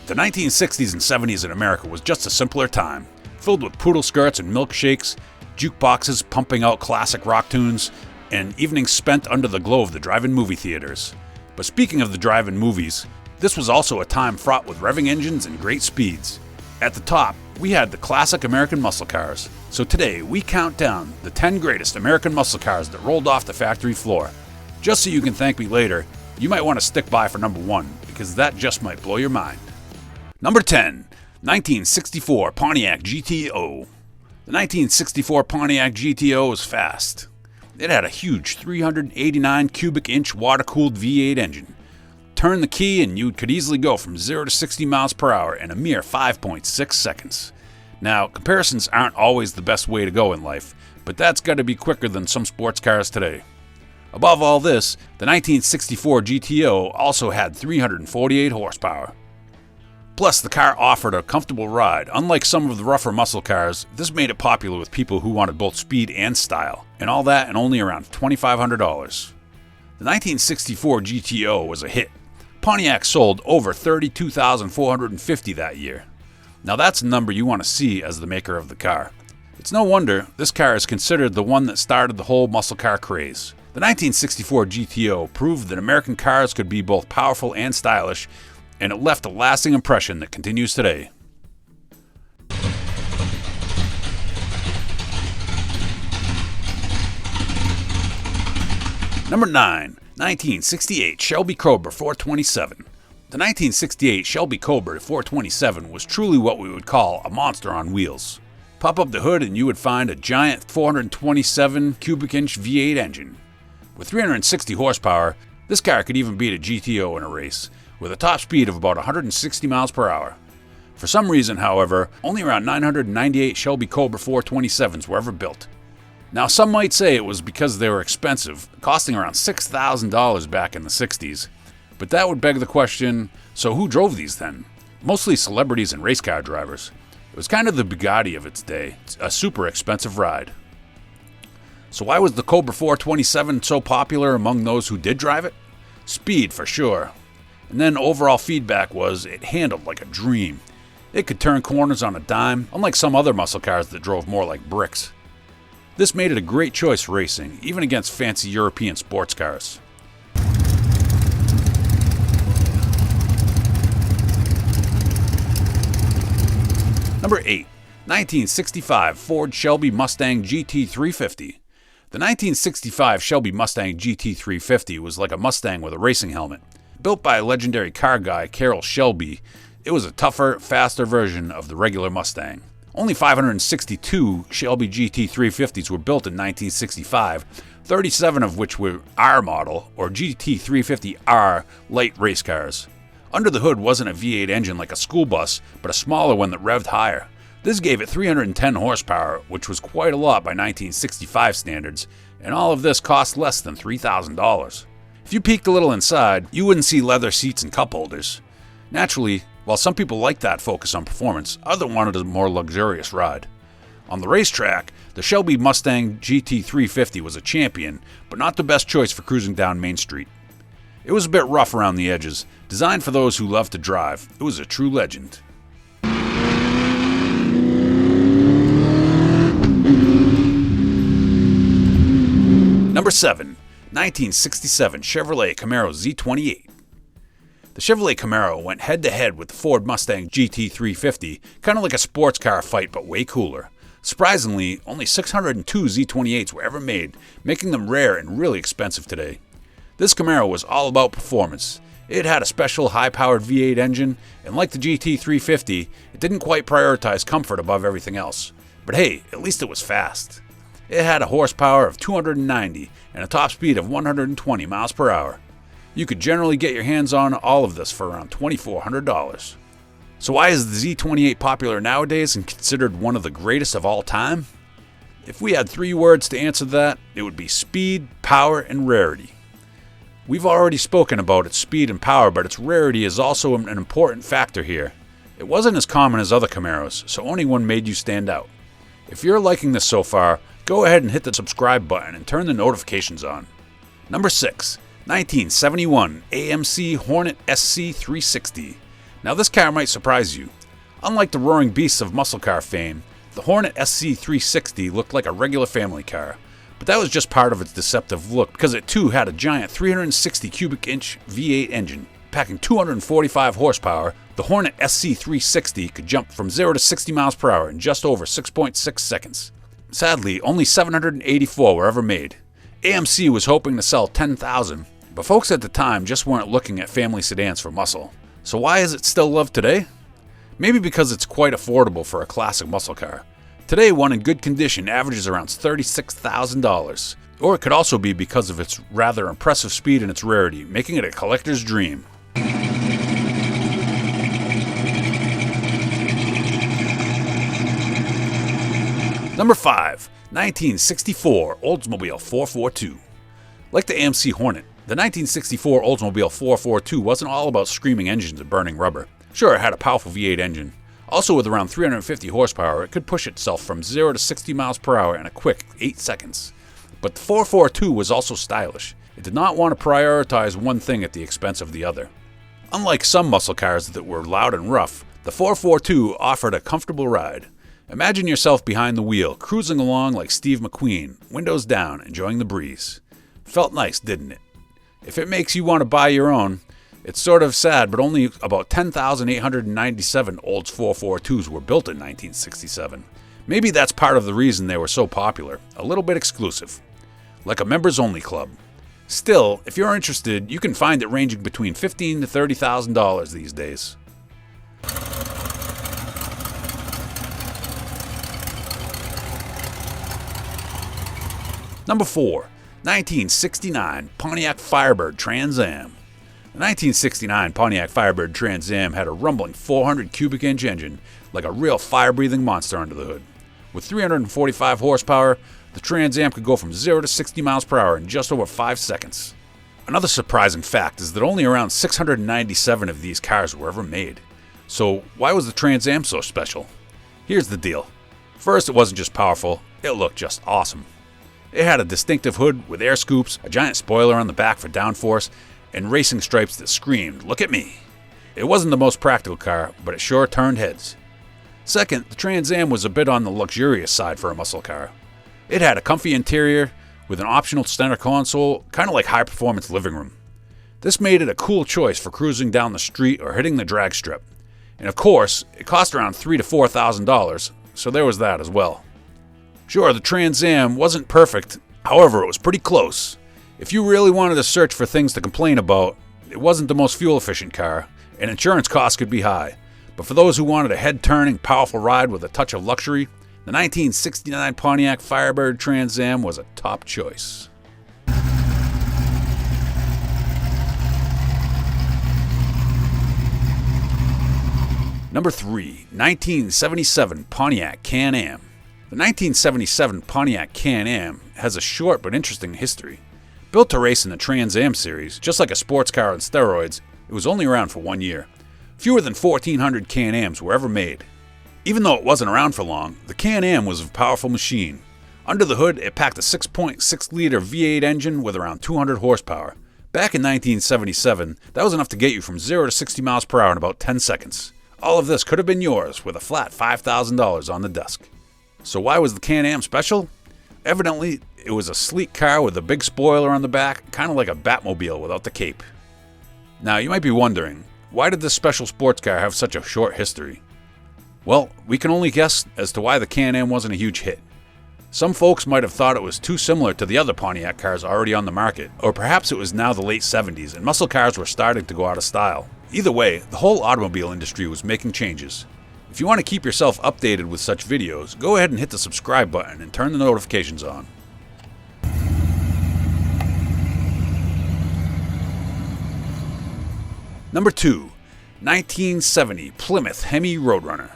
The 1960s and 70s in America was just a simpler time, filled with poodle skirts and milkshakes, jukeboxes pumping out classic rock tunes, and evenings spent under the glow of the drive-in movie theaters. But speaking of the drive-in movies, this was also a time fraught with revving engines and great speeds. At the top, we had the classic American muscle cars. So today, we count down the 10 greatest American muscle cars that rolled off the factory floor. Just so you can thank me later, you might want to stick by for number 1, because that just might blow your mind. Number 10, 1964 Pontiac GTO. The 1964 Pontiac GTO was fast. It had a huge 389 cubic inch water-cooled V8 engine. Turn the key and you could easily go from 0 to 60 miles per hour in a mere 5.6 seconds. Now, comparisons aren't always the best way to go in life, but that's got to be quicker than some sports cars today. Above all this, the 1964 GTO also had 348 horsepower. Plus, the car offered a comfortable ride. Unlike some of the rougher muscle cars, this made it popular with people who wanted both speed and style, and all that in only around $2,500. The 1964 GTO was a hit. Pontiac sold over 32,450 that year. Now that's a number you want to see as the maker of the car. It's no wonder this car is considered the one that started the whole muscle car craze. The 1964 GTO proved that American cars could be both powerful and stylish, and it left a lasting impression that continues today. Number 9, 1968 Shelby Cobra 427. The 1968 Shelby Cobra 427 was truly what we would call a monster on wheels. Pop up the hood and you would find a giant 427 cubic inch V8 engine. With 360 horsepower, this car could even beat a GTO in a race, with a top speed of about 160 miles per hour. For some reason, however, only around 998 Shelby Cobra 427s were ever built. Now, some might say it was because they were expensive, costing around $6,000 back in the 60s. But that would beg the question, so who drove these then? Mostly celebrities and race car drivers. It was kind of the Bugatti of its day, a super expensive ride. So why was the Cobra 427 so popular among those who did drive it? Speed, for sure. And then overall feedback was it handled like a dream. It could turn corners on a dime, unlike some other muscle cars that drove more like bricks. This made it a great choice for racing, even against fancy European sports cars. Number 8, 1965 Ford Shelby Mustang GT350. The 1965 Shelby Mustang GT350 was like a Mustang with a racing helmet. Built by legendary car guy Carroll Shelby, it was a tougher, faster version of the regular Mustang. Only 562 Shelby GT350s were built in 1965, 37 of which were R model or GT350R light race cars. Under the hood wasn't a V8 engine like a school bus, but a smaller one that revved higher. This gave it 310 horsepower, which was quite a lot by 1965 standards, and all of this cost less than $3,000. If you peeked a little inside, you wouldn't see leather seats and cup holders. Naturally, while some people liked that focus on performance, others wanted a more luxurious ride. On the racetrack, the Shelby Mustang GT350 was a champion, but not the best choice for cruising down Main Street. It was a bit rough around the edges. Designed for those who love to drive, it was a true legend. Number 7, 1967 Chevrolet Camaro Z28. The Chevrolet Camaro went head-to-head with the Ford Mustang GT350, kind of like a sports car fight but way cooler. Surprisingly, only 602 Z28s were ever made, making them rare and really expensive today. This Camaro was all about performance. It had a special high-powered V8 engine, and like the GT350, it didn't quite prioritize comfort above everything else. But hey, at least it was fast. It had a horsepower of 290 and a top speed of 120 miles per hour. You could generally get your hands on all of this for around $2,400. So why is the Z28 popular nowadays and considered one of the greatest of all time? If we had 3 words to answer that, it would be speed, power, and rarity. We've already spoken about its speed and power, but its rarity is also an important factor here. It wasn't as common as other Camaros, so only one made you stand out. If you're liking this so far, go ahead and hit the subscribe button and turn the notifications on. Number 6, 1971 AMC Hornet SC360. Now this car might surprise you. Unlike the roaring beasts of muscle car fame, the Hornet SC360 looked like a regular family car, but that was just part of its deceptive look because it too had a giant 360 cubic inch V8 engine. Packing 245 horsepower, the Hornet SC360 could jump from 0 to 60 miles per hour in just over 6.6 seconds. Sadly, only 784 were ever made. AMC was hoping to sell 10,000, but folks at the time just weren't looking at family sedans for muscle. So why is it still loved today? Maybe because it's quite affordable for a classic muscle car. Today, one in good condition averages around $36,000. Or it could also be because of its rather impressive speed and its rarity, making it a collector's dream. Number 5. 1964 Oldsmobile 442. Like the AMC Hornet, the 1964 Oldsmobile 442 wasn't all about screaming engines and burning rubber. Sure, it had a powerful V8 engine. Also with around 350 horsepower, it could push itself from 0 to 60 miles per hour in a quick 8 seconds. But the 442 was also stylish. It did not want to prioritize one thing at the expense of the other. Unlike some muscle cars that were loud and rough, the 442 offered a comfortable ride. Imagine yourself behind the wheel, cruising along like Steve McQueen, windows down, enjoying the breeze. Felt nice, didn't it? If it makes you want to buy your own, it's sort of sad, but only about 10,897 Olds 442s were built in 1967. Maybe that's part of the reason they were so popular, a little bit exclusive. Like a members-only club. Still, if you're interested, you can find it ranging between $15,000 to $30,000 these days. Number 4. 1969 Pontiac Firebird Trans Am. The 1969 Pontiac Firebird Trans Am had a rumbling 400 cubic inch engine, like a real fire-breathing monster under the hood. With 345 horsepower, the Trans Am could go from 0 to 60 miles per hour in just over 5 seconds. Another surprising fact is that only around 697 of these cars were ever made. So why was the Trans Am so special? Here's the deal. First, it wasn't just powerful, it looked just awesome. It had a distinctive hood with air scoops, a giant spoiler on the back for downforce, and racing stripes that screamed, "Look at me!" It wasn't the most practical car, but it sure turned heads. Second, the Trans Am was a bit on the luxurious side for a muscle car. It had a comfy interior with an optional center console, kind of like high-performance living room. This made it a cool choice for cruising down the street or hitting the drag strip. And of course, it cost around $3,000 to $4,000, so there was that as well. Sure, the Trans Am wasn't perfect, however, it was pretty close. If you really wanted to search for things to complain about, it wasn't the most fuel-efficient car, and insurance costs could be high. But for those who wanted a head-turning, powerful ride with a touch of luxury, the 1969 Pontiac Firebird Trans Am was a top choice. Number 3. 1977 Pontiac Can-Am. The 1977 Pontiac Can-Am has a short but interesting history. Built to race in the Trans Am series, just like a sports car on steroids, it was only around for 1 year. Fewer than 1,400 Can-Ams were ever made. Even though it wasn't around for long, the Can-Am was a powerful machine. Under the hood, it packed a 6.6-liter V8 engine with around 200 horsepower. Back in 1977, that was enough to get you from 0 to 60 miles per hour in about 10 seconds. All of this could have been yours with a flat $5,000 on the desk. So why was the Can-Am special? Evidently, it was a sleek car with a big spoiler on the back, kind of like a Batmobile without the cape. Now, you might be wondering, why did this special sports car have such a short history? Well, we can only guess as to why the Can-Am wasn't a huge hit. Some folks might have thought it was too similar to the other Pontiac cars already on the market, or perhaps it was now the late 70s and muscle cars were starting to go out of style. Either way, the whole automobile industry was making changes. If you want to keep yourself updated with such videos, go ahead and hit the subscribe button and turn the notifications on. Number 2. 1970 Plymouth Hemi Roadrunner.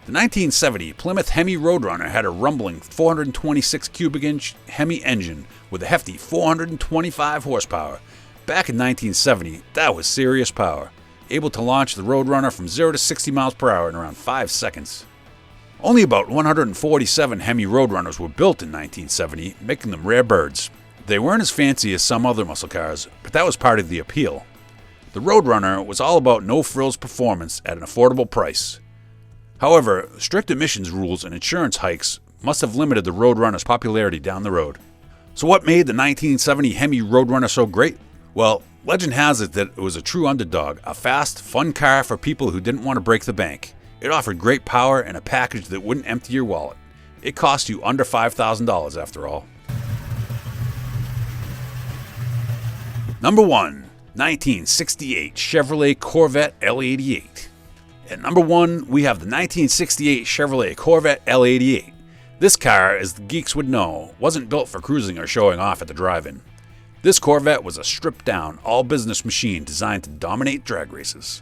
The 1970 Plymouth Hemi Roadrunner had a rumbling 426 cubic inch Hemi engine with a hefty 425 horsepower. Back in 1970, that was serious power, able to launch the Roadrunner from 0 to 60 miles per hour in around 5 seconds. Only about 147 Hemi Roadrunners were built in 1970, making them rare birds. They weren't as fancy as some other muscle cars, but that was part of the appeal. The Roadrunner was all about no-frills performance at an affordable price. However, strict emissions rules and insurance hikes must have limited the Roadrunner's popularity down the road. So what made the 1970 Hemi Roadrunner so great? Well, legend has it that it was a true underdog, a fast, fun car for people who didn't want to break the bank. It offered great power and a package that wouldn't empty your wallet. It cost you under $5,000 after all. Number 1. 1968 Chevrolet Corvette L88. At number 1, we have the 1968 Chevrolet Corvette L88. This car, as the geeks would know, wasn't built for cruising or showing off at the drive-in. This Corvette was a stripped-down, all-business machine designed to dominate drag races.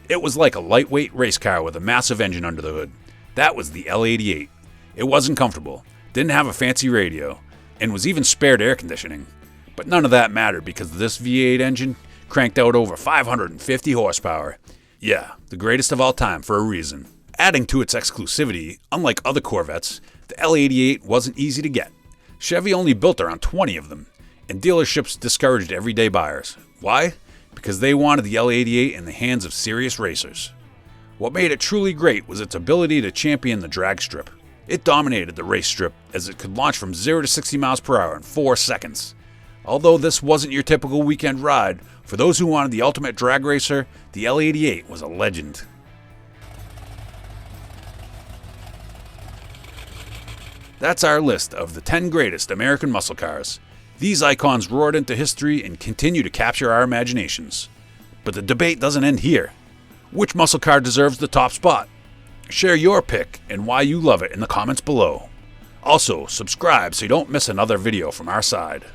It was like a lightweight race car with a massive engine under the hood. That was the L88. It wasn't comfortable, didn't have a fancy radio, and was even spared air conditioning. But none of that mattered because this V8 engine cranked out over 550 horsepower. Yeah, the greatest of all time for a reason. Adding to its exclusivity, unlike other Corvettes, the L88 wasn't easy to get. Chevy only built around 20 of them, and dealerships discouraged everyday buyers. Why? Because they wanted the L88 in the hands of serious racers. What made it truly great was its ability to champion the drag strip. It dominated the race strip as it could launch from 0 to 60 miles per hour in 4 seconds. Although this wasn't your typical weekend ride, for those who wanted the ultimate drag racer, the L88 was a legend. That's our list of the 10 greatest American muscle cars. These icons roared into history and continue to capture our imaginations. But the debate doesn't end here. Which muscle car deserves the top spot? Share your pick and why you love it in the comments below. Also, subscribe so you don't miss another video from our side.